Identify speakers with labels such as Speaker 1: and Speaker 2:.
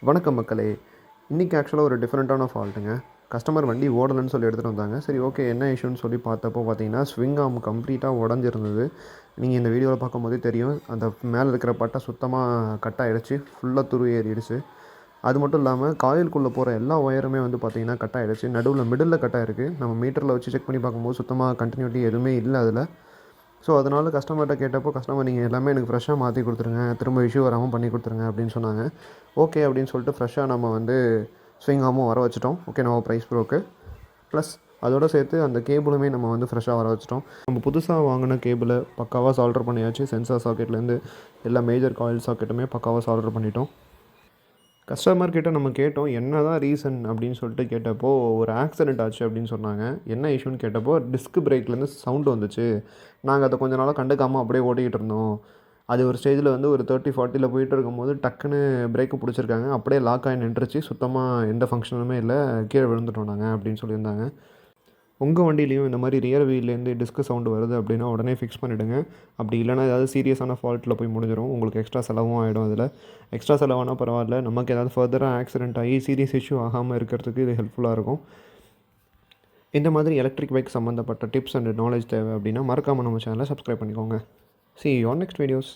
Speaker 1: வணக்கம் மக்களே. இன்றைக்கி ஆக்சுவலாக ஒரு டிஃப்ரெண்ட்டான ஃபால்ட்டுங்க. கஸ்டமர் வண்டி ஓடலைன்னு சொல்லி எடுத்துகிட்டு வந்தாங்க. சரி ஓகே என்ன இஷ்யூன்னு சொல்லி பார்த்தப்போ பார்த்தீங்கன்னா, ஸ்விங் ஆர்ம் கம்ப்ளீட்டாக உடஞ்சிருந்தது. நீங்கள் இந்த வீடியோவில் பார்க்கும்போதே தெரியும். அந்த மேலே இருக்கிற பட்டை சுத்தமாக கட் ஆகிடுச்சு, ஃபுல்லாக துரு ஏறிடுச்சு. அது மட்டும் இல்லாமல் காயிலுக்குள்ளே போகிற எல்லா ஒயருமே வந்து பார்த்திங்கன்னா கட் ஆகிடுச்சு. நடுவில் மிடில் கட் ஆகிருக்கு. நம்ம மீட்டரில் வச்சு செக் பண்ணி பார்க்கும்போது சுத்தமாக கண்டினியூட்டி எதுவுமே இல்லை அதில். ஸோ அதனால் கஸ்டமர்கிட்ட கேட்டப்போ கஸ்டமர் நீங்கள் எல்லாமே எனக்கு ஃப்ரெஷ்ஷாக மாற்றி கொடுத்துருங்க, திரும்ப இஷ்யூ வராமல் பண்ணி கொடுத்துருங்க அப்படின்னு சொன்னாங்க. ஓகே அப்படின்னு சொல்லிட்டு ஃப்ரெஷ்ஷாக நம்ம வந்து ஸ்விங் ஆர்மும் வர வச்சுட்டோம். ஓகே நம்ம ப்ரைஸ் ப்ரோக்கு ப்ளஸ் அதோடு சேர்த்து அந்த கேபிளுமே நம்ம வந்து ஃப்ரெஷ்ஷாக வர வச்சுட்டோம். நம்ம புதுசாக வாங்கின கேபிளை பக்காவாக சால்டர் பண்ணியாச்சு. சென்சார் சாக்கெட்லேருந்து எல்லா மேஜர் காயில் சாக்கெட்டுமே பக்காவாக சால்டர் பண்ணிட்டோம். கஸ்டமர்கிட்ட நம்ம கேட்டோம் என்ன தான் ரீசன் அப்படின்னு சொல்லிட்டு கேட்டப்போ, ஒரு ஆக்சிடெண்ட் ஆச்சு அப்படின்னு சொன்னாங்க. என்ன இஷ்யூன்னு கேட்டப்போ, டிஸ்க் பிரேக்லேருந்து சவுண்டு வந்துச்சு. நாங்கள் அதை கொஞ்ச நாளாக கண்டுக்காமல் அப்படியே ஓட்டிக்கிட்டு இருந்தோம். அது ஒரு ஸ்டேஜில் வந்து ஒரு 30, 40ல் போயிட்டு இருக்கும்போது டக்குன்னு பிரேக்கு பிடிச்சிருக்காங்க. அப்படியே லாக் ஆகி நின்றுச்சு. சுத்தமாக எந்த ஃபங்க்ஷனுமே இல்லை, கீழே விழுந்துட்டோம் நாங்கள் அப்படின்னு சொல்லியிருந்தாங்க. உங்கள் வண்டியிலையும் இந்த மாதிரி ரியர் வீல்லேருந்து டிஸ்க் சவுண்டு வருது அப்படின்னா உடனே ஃபிக்ஸ் பண்ணிவிடுங்க. அப்படி இல்லைனா ஏதாவது சீரியஸான ஃபால்ட்டில் போய் முடிஞ்சிடும். உங்களுக்கு எக்ஸ்ட்ரா செலவும் ஆகிடும். அதில் எக்ஸ்ட்ரா செலவானா பரவாயில்ல, நமக்கு ஏதாவது ஃபர்தராக ஆக்சிடென்ட் ஆகி சீரியஸ் இஷ்யூ ஆகாமல் இருக்கிறதுக்கு இது ஹெல்ப்ஃபுல்லாக இருக்கும். இந்த மாதிரி எலக்ட்ரிக் பைக் சம்மந்தப்பட்ட டிப்ஸ் அண்ட் நாலேஜ் தேவை அப்படின்னா மறக்காமல் நம்ம சேனலை சப்ஸ்கிரைப் பண்ணிக்கோங்க. See you on next videos.